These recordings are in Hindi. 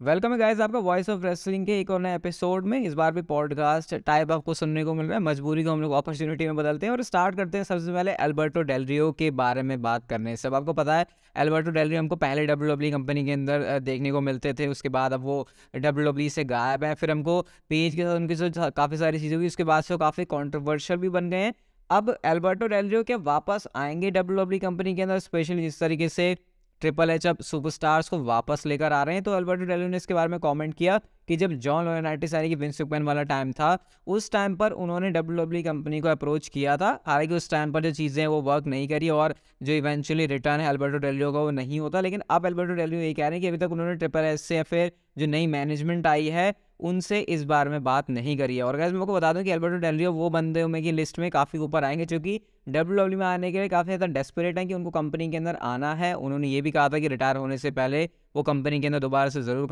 वेलकम है गाइस आपका वॉइस ऑफ रेसलिंग के एक और नए एपिसोड में। इस बार भी पॉडकास्ट टाइप आपको सुनने को मिल रहा है। मजबूरी को हम लोग अपॉर्चुनिटी में बदलते हैं और स्टार्ट करते हैं सबसे पहले अल्बर्टो डेल रियो के बारे में बात करने। सब आपको पता है अल्बर्टो डेल रियो हमको पहले डब्ल्यूडब्ल्यूई कंपनी के अंदर देखने को मिलते थे, उसके बाद अब वो डब्ल्यूडब्ल्यूई से गायब है। फिर हमको पेज के साथ उनकी जो काफ़ी सारी चीज़ें हुई उसके बाद से वो काफ़ी कॉन्ट्रोवर्शियल भी बन गए हैं। अब अल्बर्टो डेल रियो क्या वापस आएंगे डब्ल्यूडब्ल्यूई कंपनी के अंदर, स्पेशली जिस तरीके से ट्रिपल एच अब सुपरस्टार्स को वापस लेकर आ रहे हैं। तो अल्बर्टो डेल रियो ने इसके बारे में कमेंट किया कि जब जॉन लॉयनाइटिस यानी कि विंस मैकमैन वाला टाइम था, उस टाइम पर उन्होंने डब्ल्यूडब्ल्यूई कंपनी को अप्रोच किया था। हालांकि उस टाइम पर जो चीज़ें हैं वो वर्क नहीं करी और जो इवेंचुअली रिटर्न है अल्बर्टो डेल रियो का वो नहीं होता। लेकिन अब अल्बर्टो डेल रियो ये कह रहे हैं कि अभी तक उन्होंने ट्रिपल एच से या फिर जो नई मैनेजमेंट आई है उनसे इस बारे में बात नहीं करी है। और गाइस मैं आपको बता दूं कि अल्बर्टो डेल रियो वो बंदे में की लिस्ट में काफ़ी ऊपर आएंगे जो कि डब्ल्यूडब्ल्यूई में आने के लिए काफ़ी ज़्यादा डेस्परेट हैं कि उनको कंपनी के अंदर आना है। उन्होंने ये भी कहा था कि रिटायर होने से पहले वो कंपनी के अंदर दोबारा से ज़रूर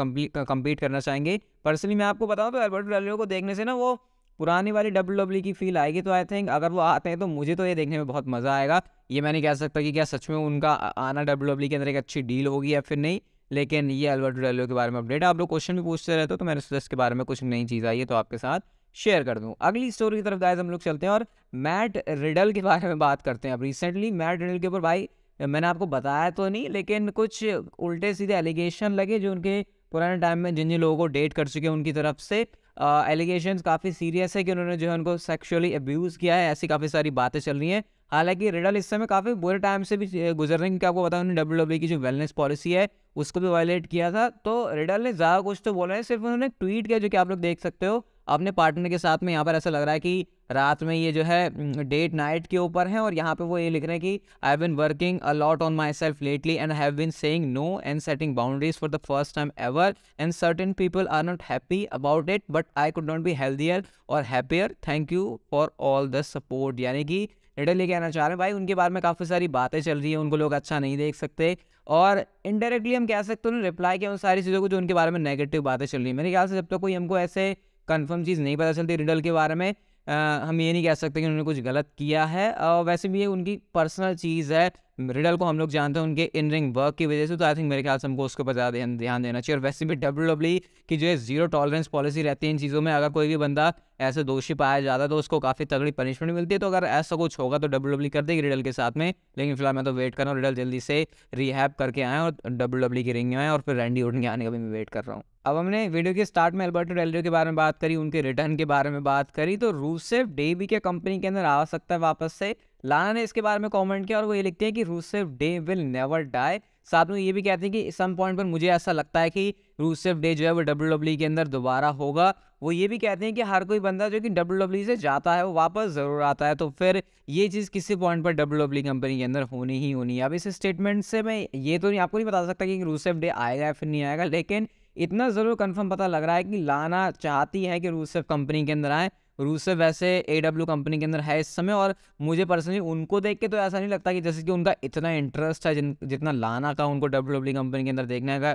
कम्पीट करना चाहेंगे। पर्सनली मैं आपको बताऊं तो अल्बर्टो डेल रियो को देखने से ना वो पुरानी वाली डब्ल्यूडब्ल्यूई की फील आएगी। तो आई थिंक अगर वो आते हैं तो मुझे तो ये देखने में बहुत मज़ा आएगा। ये मैं नहीं कह सकता कि क्या सच में उनका आना डब्ल्यूडब्ल्यूई के अंदर एक अच्छी डील होगी या फिर नहीं, लेकिन ये अल्बर्टो डेल रियो के बारे में अपडेट। आप लोग क्वेश्चन भी पूछते रहते हो तो मैंने सोचा इसके बारे में कुछ नई चीज़ आई है तो आपके साथ शेयर कर दूं। अगली स्टोरी की तरफ गाइस हम लोग चलते हैं और मैट रिडल के बारे में बात करते हैं। अब रिसेंटली मैट रिडल के ऊपर भाई मैंने आपको बताया तो नहीं, लेकिन कुछ उल्टे सीधे एलिगेशन लगे जो उनके पुराने टाइम में जिन जिन लोगों को डेट कर चुके हैं उनकी तरफ से। एलिगेशंस काफ़ी सीरियस है कि उन्होंने जो है उनको सेक्सुअली अब्यूज़ किया है, ऐसी काफ़ी सारी बातें चल रही हैं। हालांकि रिडल इस समय काफ़ी बुरे टाइम से भी गुजर रहे हैं, क्योंकि आपको पता है उन्होंने डब्ल्यूडब्ल्यूई की जो वेलनेस पॉलिसी है उसको भी वायलेट किया था। तो रिडल ने ज़्यादा कुछ तो बोला है, सिर्फ उन्होंने ट्वीट किया जो कि आप लोग देख सकते हो अपने पार्टनर के साथ में। यहाँ पर ऐसा लग रहा है कि रात में ये जो है डेट नाइट के ऊपर है और यहाँ पे वो ये लिख रहे हैं कि I have been working a lot on myself lately and have been saying no and setting boundaries for the first time ever and certain people are not happy about it but I could not be healthier or happier, thank you for all the support. यानी कि रिडल ये कहना चाह रहे हैं भाई उनके बारे में काफ़ी सारी बातें चल रही हैं, उनको लोग अच्छा नहीं देख सकते और इनडायरेक्टली हम कह सकते हैं रिप्लाई किया उन सारी चीज़ों को जो उनके बारे में नेगेटिव बातें चल रही है। मेरे ख्याल से जब तक कोई हमको ऐसे कंफर्म चीज़ नहीं पता चलती रिडल के बारे में, हम ये नहीं कह सकते कि उन्होंने कुछ गलत किया है। वैसे भी ये उनकी पर्सनल चीज़ है। रिडल को हम लोग जानते हैं उनके इन रिंग वर्क की वजह से, तो आई थिंक मेरे ख्याल से हमको उसके ऊपर ज़्यादा ध्यान देना चाहिए। और वैसे भी डब्ल्यूडब्ल्यूई की जो है जीरो टॉलरेंस पॉलिसी रहती है इन चीज़ों में। अगर कोई भी बंदा ऐसे दोषी पाया जाता है तो उसको काफ़ी तगड़ी पनिशमेंट मिलती है। तो अगर ऐसा कुछ होगा तो डब्ल्यूडब्ल्यूई कर देगी रिडल के साथ में। लेकिन फिलहाल मैं तो वेट कर रहा हूँ रिडल जल्दी से रिहैब करके आए और डब्ल्यूडब्ल्यूई की रिंग में आए और फिर रैंडी ऑर्टन के आने का भी मैं वेट कर रहा हूँ। अब हमने वीडियो के स्टार्ट में अल्बर्टो डेल रियो के बारे में बात करी, उनके रिटर्न के बारे में बात करी, तो रूसेव डे भी क्या कंपनी के अंदर आ सकता है वापस से। लाना ने इसके बारे में कमेंट किया और वो ये लिखते हैं कि रूसेव डे विल नेवर डाई। साथ में ये भी कहते हैं कि सम पॉइंट पर मुझे ऐसा लगता है कि रूसेव डे जो है वो डब्ल्यूडब्ल्यूई के अंदर दोबारा होगा। वो ये भी कहते हैं कि हर कोई बंदा जो कि डब्ल्यूडब्ल्यूई से जाता है वो वापस ज़रूर आता है, तो फिर ये चीज़ किसी पॉइंट पर डब्ल्यूडब्ल्यूई कंपनी के अंदर होनी ही होनी है। अब इस स्टेटमेंट से मैं ये तो नहीं आपको नहीं बता सकता कि रूसेव डे आएगा या फिर नहीं आएगा, लेकिन इतना ज़रूर कंफर्म पता लग रहा है कि लाना चाहती है कि रूसेव कंपनी के अंदर आए। रूसेव वैसे एडब्ल्यू कंपनी के अंदर है इस समय और मुझे पर्सनली उनको देख के तो ऐसा नहीं लगता कि जैसे कि उनका इतना इंटरेस्ट है जितना लाना का उनको डब्ल्यूडब्ल्यू कंपनी के अंदर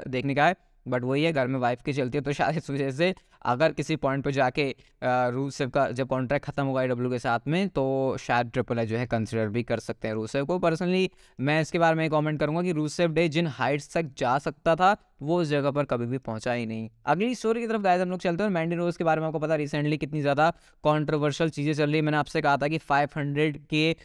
देखने का है। बट वही है, घर में वाइफ की चलती है तो शायद इस वजह से अगर किसी पॉइंट पर जाके रूसेव का जब कॉन्ट्रैक्ट खत्म होगा डब्ल्यू के साथ में तो शायद ट्रिपल एच जो है कंसिडर भी कर सकते हैं रूसेव को। पर्सनली मैं इसके बारे में कमेंट करूंगा कि रूसेव डे जिन हाइट्स तक जा सकता था वो उस जगह पर कभी भी पहुंचा ही नहीं। अगली स्टोरी की तरफ गाइस हम लोग चलते हैं। मैंडी रोज के बारे में आपको पता रिसेंटली कितनी ज़्यादा कंट्रोवर्शियल चीज़ें चल रही है। मैंने आपसे कहा था कि 500 के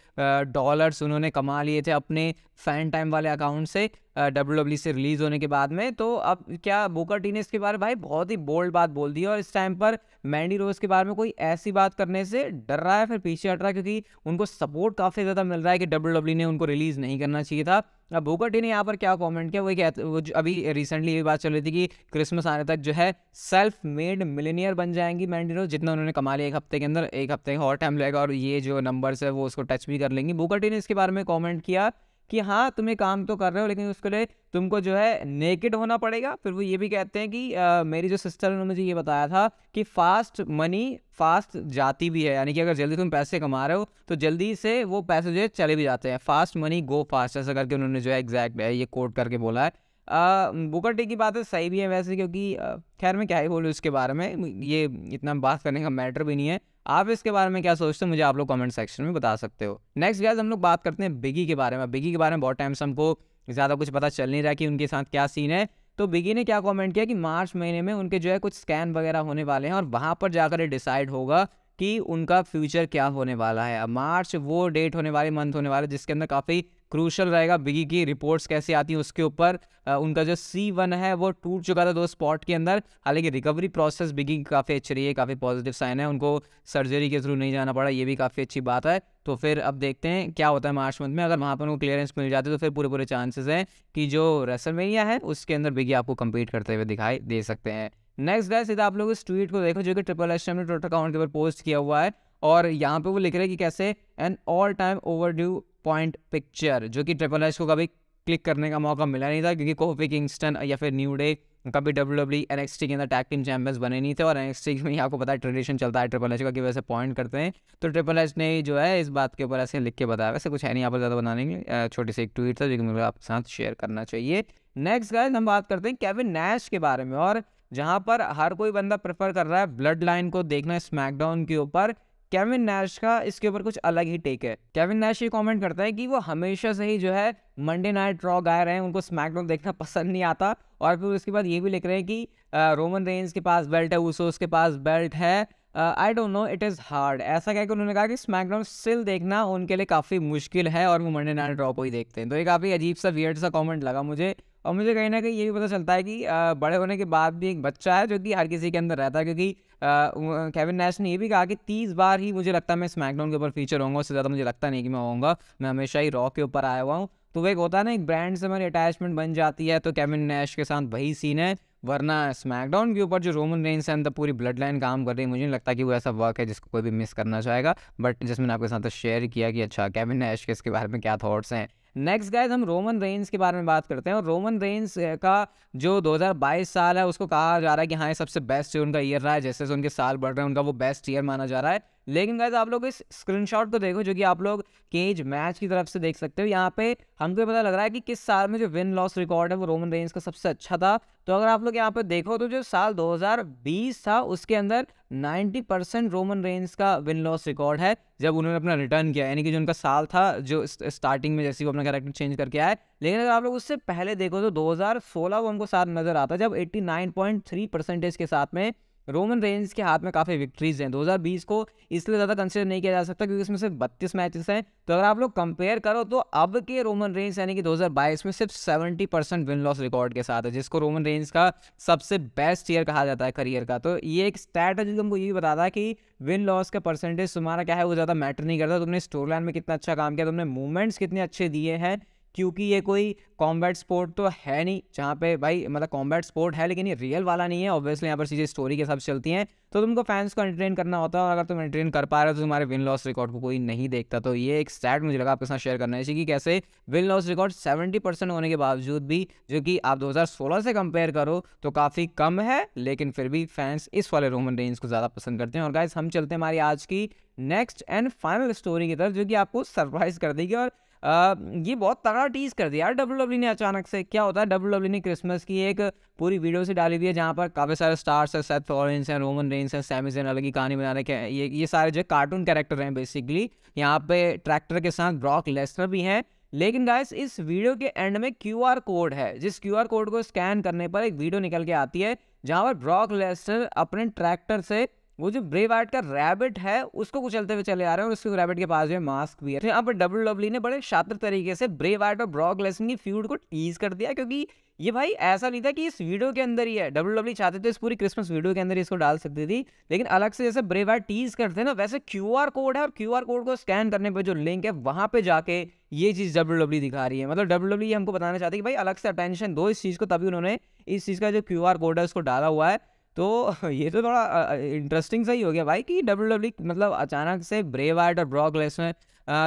डॉलर्स उन्होंने कमा लिए थे अपने फैन टाइम वाले अकाउंट से डब्ल्यूडब्ल्यूई से रिलीज़ होने के बाद में। तो अब क्या बुकर टी ने इसके बारे में भाई बहुत ही बोल्ड बात बोल दी है और इस टाइम पर मैंडी रोज के बारे में कोई ऐसी बात करने से डर रहा है फिर पीछे हट रहा है, क्योंकि उनको सपोर्ट काफ़ी ज़्यादा मिल रहा है कि डब्ल्यूडब्ल्यूई ने उनको रिलीज़ नहीं करना चाहिए था। अब बुकर टी ने यहाँ पर क्या कमेंट किया वो कहते वो अभी रिसेंटली ये बात चल रही थी कि क्रिसमस आने तक जो है सेल्फ मेड मिलेनियर बन जाएंगी मैंडी रोज। जितना उन्होंने कमा लिया एक हफ्ते के अंदर, एक हफ्ते का और टाइम लगेगा और ये जो नंबर्स है वो उसको टच भी कर लेंगी। बुकर टी ने इसके बारे में कमेंट किया कि हाँ तुम ये काम तो कर रहे हो लेकिन उसके लिए तुमको जो है नेकेड होना पड़ेगा। फिर वो ये भी कहते हैं कि मेरी जो सिस्टर ने मुझे ये बताया था कि फास्ट मनी फास्ट जाती भी है, यानी कि अगर जल्दी तुम पैसे कमा रहे हो तो जल्दी से वो पैसे जो है चले भी जाते हैं। फास्ट मनी गो फास्ट, ऐसा करके उन्होंने जो है एग्जैक्ट है ये कोट करके बोला है। बुकर टी की बातें सही भी है वैसे, क्योंकि खैर मैं क्या ही बोलूँ इसके बारे में, ये इतना बात करने का मैटर भी नहीं है। आप इसके बारे में क्या सोचते हो मुझे आप लोग कमेंट सेक्शन में बता सकते हो। नेक्स्ट गाइस हम लोग बात करते हैं बिगी के बारे में। बिगी के बारे में बहुत टाइम से हमको ज़्यादा कुछ पता चल नहीं रहा कि उनके साथ क्या सीन है। तो बिगी ने क्या कमेंट किया कि मार्च महीने में उनके जो है कुछ स्कैन वगैरह होने वाले हैं और वहाँ पर जाकर ये डिसाइड होगा कि उनका फ्यूचर क्या होने वाला है। अब मार्च वो डेट होने वाली, मंथ होने वाला, जिसके अंदर काफ़ी क्रूशल रहेगा बिगी की रिपोर्ट्स कैसी आती हैं उसके ऊपर। उनका जो C1 है वो टूट चुका था 2 स्पॉट के अंदर, हालांकि रिकवरी प्रोसेस बिगी की काफ़ी अच्छी रही है, काफ़ी पॉजिटिव साइन है, उनको सर्जरी के थ्रू नहीं जाना पड़ा, ये भी काफ़ी अच्छी बात है। तो फिर अब देखते हैं क्या होता है मार्च मंथ में। अगर वहाँ पर उनको क्लियरेंस मिल जाती है तो फिर पूरे पूरे चांसेस हैं कि जो रेसलमेनिया है उसके अंदर बिगी आपको कम्पीट करते हुए दिखाई दे सकते हैं। नेक्स्ट गाइस, सीधा आप लोग इस ट्वीट को देखो जो कि ट्रिपल एच ने ट्विटर अकाउंट के ऊपर पोस्ट किया हुआ है, और यहाँ पे वो लिख रहे हैं कि कैसे an all time overdue point picture, जो कि ट्रिपल एच को कभी क्लिक करने का मौका मिला नहीं था, क्योंकि कोफी किंगस्टन या फिर न्यू डे कभी WWE NXT के अंदर टैग टीम चैंपियंस बने नहीं थे, और NXT में आपको पता है ट्रेडिशन चलता है ट्रिपल एच का कि वैसे पॉइंट करते हैं। तो ट्रिपल एच ने जो है इस बात के ऊपर ऐसे लिख के बताया, वैसे कुछ है नहीं यहाँ पर ज़्यादा बनाने के, छोटी सी एक ट्वीट था जो कि मुझे आपके साथ शेयर करना चाहिए। नेक्स्ट गाइस, हम बात करते हैं केविन नैश के बारे में, और जहाँ पर हर कोई बंदा प्रेफर कर रहा है ब्लड लाइन को देखना स्मैकडाउन के ऊपर, केविन नैश का इसके ऊपर कुछ अलग ही टेक है। केविन नैश ये कमेंट करता है कि वो हमेशा से ही जो है मंडे नाइट रॉ गाय रहे हैं, उनको स्मैकडाउन देखना पसंद नहीं आता, और फिर उसके बाद ये भी लिख रहे हैं कि रोमन रेंस के पास बेल्ट है, उसोस के पास बेल्ट है, I don't know it is hard, ऐसा कहकर उन्होंने कहा कि स्मैकडाउन स्टिल देखना उनके लिए काफ़ी मुश्किल है और वो मंडे नाइट रॉ को ही देखते हैं। तो ये काफ़ी अजीब सा वियर्ड सा कमेंट लगा मुझे, और मुझे कहीं ना कहीं ये भी पता चलता है कि बड़े होने के बाद भी एक बच्चा है जो कि हर किसी के अंदर रहता है, क्योंकि केविन नैश ने ये भी कहा कि 30 बार ही मुझे लगता है मैं स्मैकडाउन के ऊपर फीचर होऊंगा, उससे ज़्यादा मुझे लगता नहीं कि मैं होऊंगा, मैं हमेशा ही रॉ के ऊपर आया हुआ हूँ। तो वो एक होता है ना, एक ब्रांड से हमारी अटैचमेंट बन जाती है, तो केविन नैश के साथ वही सीन है। वरना स्मैकडाउन के ऊपर जो रोमन रेंस है अंदर पूरी ब्लड लाइन काम कर रही है, मुझे नहीं लगता कि वो ऐसा वर्क है जिसको कोई भी मिस करना चाहेगा। बट जिसमें मैंने आपके साथ शेयर किया कि अच्छा केविन नैश के इसके बारे में क्या थॉट्स हैं। नेक्स्ट गाइस, हम रोमन रेंस के बारे में बात करते हैं, और रोमन रेंस का जो 2022 साल है उसको कहा जा रहा है कि हाँ ये सबसे बेस्ट उनका ईयर रहा है, जैसे जैसे उनके साल बढ़ रहे हैं उनका वो बेस्ट ईयर माना जा रहा है। लेकिन गाइस आप लोग इस स्क्रीनशॉट को देखो जो कि आप लोग केज मैच की तरफ से देख सकते हो, यहाँ पे हमको पता लग रहा है कि किस साल में जो विन लॉस रिकॉर्ड है वो रोमन रेंस का सबसे अच्छा था। तो अगर आप लोग यहाँ पे देखो तो जो साल 2020 था उसके अंदर 90% रोमन रेंस का विन लॉस रिकॉर्ड है जब उन्होंने अपना रिटर्न किया, यानी कि जो उनका साल था जो स्टार्टिंग में जैसे वो अपना कैरेक्टर चेंज करके आया। लेकिन अगर आप लोग उससे पहले देखो तो 2016 वो हमको साथ नजर आता है जब 89.3% के साथ में रोमन रेंस के हाथ में काफ़ी विक्ट्रीज हैं। 2020 को इसलिए ज़्यादा कंसिडर नहीं किया जा सकता क्योंकि इसमें सिर्फ 32 मैचेस हैं। तो अगर आप लोग कंपेयर करो तो अब के रोमन रेंस यानी कि 2022 में सिर्फ 70% विन लॉस रिकॉर्ड के साथ है, जिसको रोमन रेंस का सबसे बेस्ट ईयर कहा जाता है करियर का। तो ये एक स्टैट है जो हमको ये भी बताता है कि विन लॉस का परसेंटेज तुम्हारा क्या है वो ज़्यादा मैटर नहीं करता, तुमने स्टोरी लाइन में कितना अच्छा काम किया, तुमने मूवमेंट्स कितने अच्छे दिए हैं। क्योंकि ये कोई कॉम्बैट स्पोर्ट तो है नहीं जहाँ पे भाई मतलब कॉम्बैट स्पोर्ट है लेकिन ये रियल वाला नहीं है। ऑब्वियसली यहाँ पर चीज़ें स्टोरी के साथ चलती हैं, तो तुमको फैंस को एंटरटेन करना होता है, और अगर तुम एंटरटेन कर पा रहे हो तो तुम्हारे विन लॉस रिकॉर्ड को कोई नहीं देखता। तो ये एक स्टैट मुझे लगा आपके साथ शेयर करना चाहिए कि कैसे विन लॉस रिकॉर्ड 70% होने के बावजूद भी, जो कि आप 2016 से कंपेयर करो तो काफ़ी कम है, लेकिन फिर भी फैंस इस वाले रोमन रेंस को ज़्यादा पसंद करते हैं। और गाइस हम चलते हैं हमारी आज की नेक्स्ट एंड फाइनल स्टोरी की तरफ, जो कि आपको सरप्राइज कर देगी। और ये बहुत तगड़ा टीज कर दिया यार डब्ल्यूडब्ल्यूई ने अचानक से। क्या होता है, डब्ल्यूडब्ल्यूई ने क्रिसमस की एक पूरी वीडियो से डाली हुई है जहाँ पर काफ़ी सारे स्टार्स हैं, सेथ रॉलिन्स हैं, रोमन रेंस हैं, सैमी ज़ेन अलग ही कहानी बना रहे हैं। ये सारे जो कार्टून कैरेक्टर हैं बेसिकली। यहाँ पे ट्रैक्टर के साथ ब्रॉक लेसनर भी हैं। लेकिन गाइस इस वीडियो के एंड में QR कोड है, जिस QR कोड को स्कैन करने पर एक वीडियो निकल के आती है जहाँ पर ब्रॉक लेसनर अपने ट्रैक्टर से वो जो ब्रे वाइट का रैबिट है उसको कुचलते हुए चले आ रहे हैं, और उसके रैबिट के पास जो है मास्क भी है। तो यहाँ पर डब्ल्यूडब्ल्यूई ने बड़े शातिर तरीके से ब्रे वाइट और ब्रॉक लेसनर की फ्यूड को टीज कर दिया, क्योंकि ये भाई ऐसा नहीं था कि इस वीडियो के अंदर ही है। डब्ल्यूडब्ल्यूई चाहते थे इस पूरी क्रिसमस वीडियो के अंदर इसको डाल सकती थी, लेकिन अलग से जैसे ब्रे वाइट टीज करते हैं ना वैसे QR कोड है, और QR कोड को स्कैन करने पर जो लिंक है वहां पे जाके ये चीज डब्ल्यूडब्ल्यूई दिखा रही है। मतलब डब्ल्यूडब्ल्यूई हमको बताना चाहती है कि भाई अलग से अटेंशन दो इस चीज को, तभी उन्होंने इस चीज का जो QR कोड है उसको डाला हुआ है। तो ये तो थोड़ा इंटरेस्टिंग सा ही हो गया भाई कि डब्ल्यूडब्ल्यूई मतलब अचानक से ब्रे वाइट और ब्रॉक लेसनर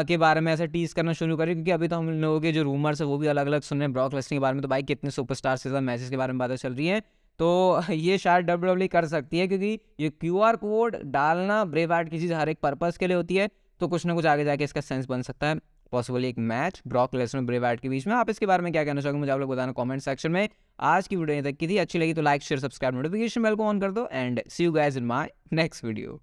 के बारे में ऐसे टीज करना शुरू करें, क्योंकि अभी तो हम लोगों के जो रूमर्स है वो भी अलग अलग सुन रहे हैं ब्रॉक लेसनर के बारे में। तो भाई कितने सुपरस्टार्स के साथ मैचेस के बारे में बातें चल रही हैं, तो ये शायद डब्ल्यूडब्ल्यूई कर सकती है, क्योंकि ये QR कोड डालना ब्रे वाइट की चीज़ हर एक पर्पज़ के लिए होती है। तो कुछ ना कुछ आगे जाके इसका सेंस बन सकता है, पॉसिबली एक match Brock Lesnar Bray Wyatt के बीच में। आप इसके बारे में क्या कहना चाहोगे मुझे आप लोग बताना कमेंट सेक्शन में। आज की वीडियो तक की थी, अच्छी लगी तो like share subscribe notification bell को ऑन कर दो, and see you guys in my next video.